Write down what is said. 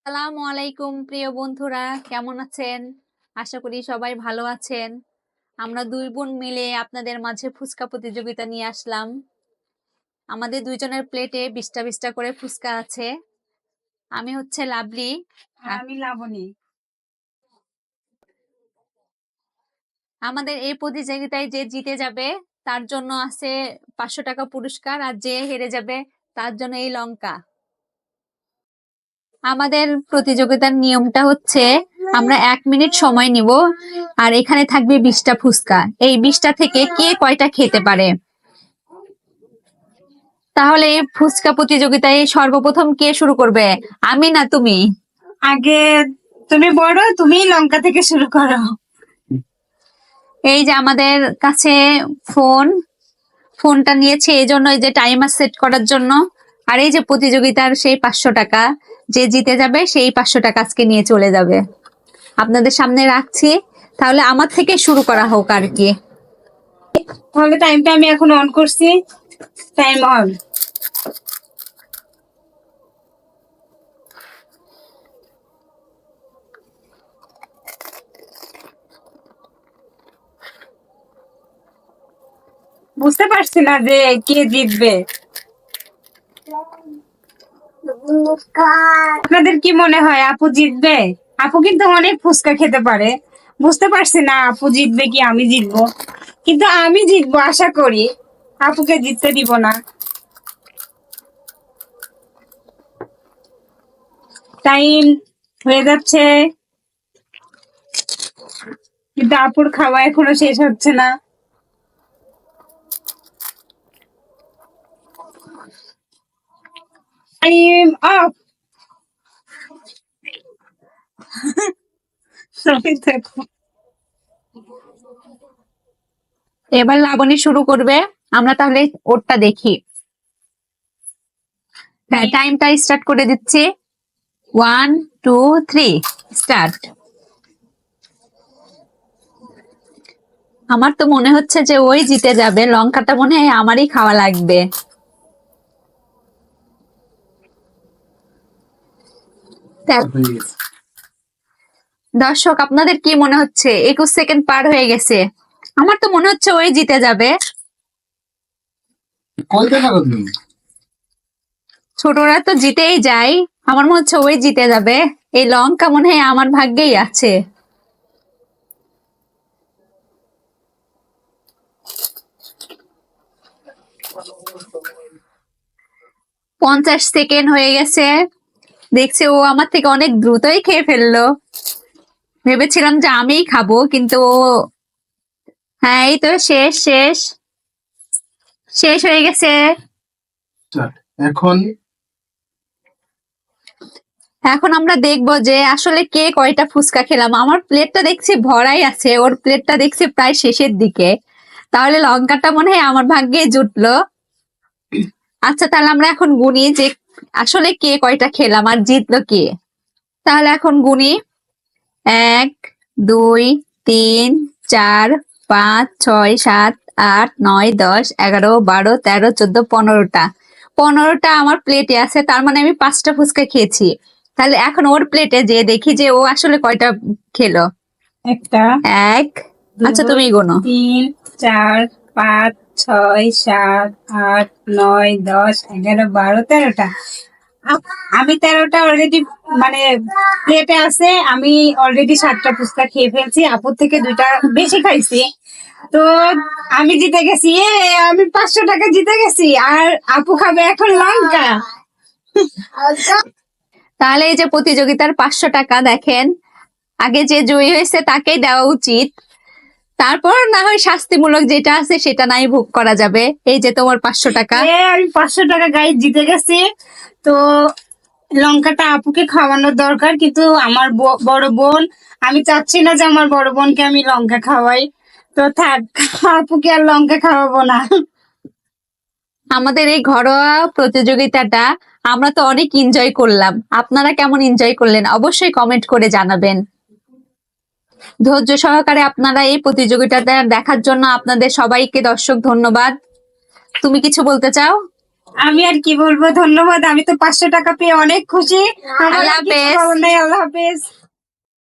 আসসালামু আলাইকুম প্রিয় বন্ধুরা, কেমন আছেন? আশা করি সবাই ভালো আছেন। আমরা দুই বোন মিলে আপনাদের মাঝে ফুচকা প্রতিযোগিতা নিয়ে আসলাম। আমাদের দুইজনের প্লেটে 20টা করে ফুচকা আছে। আমি হচ্ছে লাভলি। আমি লাবণী। আমাদের এই প্রতিযোগিতায় যে জিতে যাবে তার জন্য আছে 500 টাকা পুরস্কার, আর যে হেরে যাবে তার জন্য এই লঙ্কা। আমাদের প্রতিযোগিতার নিয়মটা হচ্ছে আমরা 1 মিনিট সময় নিব, আর এখানে থাকবে 20টা ফুচকা। এই 20টা থেকে কে কয়টা খেতে পারে। তাহলে ফুচকা প্রতিযোগিতায় সর্বপ্রথম কে শুরু করবে, আমি না তুমি? আগে তুমি বড়, তুমি লঙ্কা থেকে শুরু করো। এই যে আমাদের কাছে ফোনটা নিয়েছে এই জন্য, এই যে টাইমার সেট করার জন্য। আর এই যে প্রতিযোগিতার সেই 500 টাকা, যে জিতে যাবে সেই 500 টাকা আজকে নিয়ে চলে যাবে। আপনাদের সামনে রাখছি, তাহলে আমার থেকে শুরু করা হোক আর কি। তাহলে টাইমটা আমি এখন অন করছি। Time on. বুঝতে পারছি না যে কে জিতবে। আপনাদের কি মনে হয় আপু জিতবে? আপু কিন্তু অনেক ফুচকা খেতে পারে। বুঝতে পারছি না আপু জিতবে কি আমি জিতবো, কিন্তু আমি জিতবো আশা করি। আপুকে জিততে দিব না। টাইম হয়ে যাচ্ছে, কিন্তু আপুর খাওয়া এখনো শেষ হচ্ছে না। Time up. দেখো, এবার লাবণী শুরু করবে, আমরা তাহলে ওরটা দেখি। হ্যাঁ, টাইমটা স্টার্ট করে দিচ্ছি। 1 2 3 স্টার্ট। আমার তো মনে হচ্ছে যে ওই জিতে যাবে, লঙ্কাটা মনে হয় আমারই খাওয়া লাগবে। দর্শক, আপনাদের কি মনে হচ্ছে? 21 সেকেন্ড পার হয়ে গেছে, আমার তো মনে হচ্ছে ওই জিতে যাবে। ছোটরা তো জিতেই যায়, আমার মনে হচ্ছে ওই জিতে যাবে। এই লঙ্কা মনে হয় আমার ভাগ্যেই আছে। 50 সেকেন্ড হয়ে গেছে। দেখছি ও আমার থেকে অনেক দ্রুতই খেয়ে ফেললো। ভেবেছিলাম যে আমিই খাবো, কিন্তু ও, হ্যাঁ এই তো শেষ শেষ শেষ হয়ে গেছে। এখন এখন আমরা দেখবো যে আসলে কে কয়টা ফুচকা খেলাম। আমার প্লেটটা দেখছি ভরাই আছে, ওর প্লেটটা দেখছি প্রায় শেষের দিকে। তাহলে লঙ্কাটা মনে হয় আমার ভাগ্যে জুটলো। আচ্ছা, তাহলে আমরা এখন গুনি যে আসলে কে কয়টা খেলাম আর জিতলো কে। তাহলে এখন গুনি। 1 2 3 4 5 6 7 8 9 10 11 12 13 14 15টা। 15টা আমার প্লেটে আছে, তার মানে আমি 5টা ফুচকা খেয়েছি। তাহলে এখন ওর প্লেটে যে দেখি যে ও আসলে কয়টা খেলো। একটা, 1, আচ্ছা তুমি গোনো। 3 4 5 6 7 8 9 10 11 12 13টা। আমি 13টা অলরেডি, মানে প্লেটে আছে। আমি অলরেডি 7টা ফুচকা খেয়ে ফেলছি, আপুর থেকে 2টা বেশি খাইছি। তো আমি জিতে গেছি, আমি 500 টাকা জিতে গেছি। আর আপু খাবে এখন লঙ্কা। তাহলে এই যে প্রতিযোগিতার 500 টাকা দেখেন, আগে যে জয়ী হয়েছে তাকেই দেওয়া উচিত। তারপর না হয় শাস্তিমূলক যেটা আছে সেটা নাই ভোগ করা যাবে। এই যে তোমার 500 টাকা। আমি 500 টাকা গাইজ জিতে গেছি। তো লঙ্কাটা আপুকে খাওয়ানোর দরকার, কিন্তু আমার বড় বোন, আমি চাচ্ছি না যে আমার বড় বোনকে আমি লঙ্কা খাওয়াই। তো থাক, আপুকে আর লঙ্কা খাওয়াবো না। আমাদের এই ঘরোয়া প্রতিযোগিতাটা আমরা তো অনেক এনজয় করলাম। আপনারা কেমন এনজয় করলেন অবশ্যই কমেন্ট করে জানাবেন। ধৈর্য সহকারে আপনারা এই প্রতিযোগিতাটা দেখার জন্য আপনাদের সবাইকে দর্শক ধন্যবাদ। তুমি কিছু বলতে চাও? আমি আর কি বলবো, ধন্যবাদ। আমি তো 500 টাকা পেয়ে অনেক খুশি। আমার আল্লাহ আর কিছু হাফেজ। বলার নাই। আল্লাহ হাফেজ।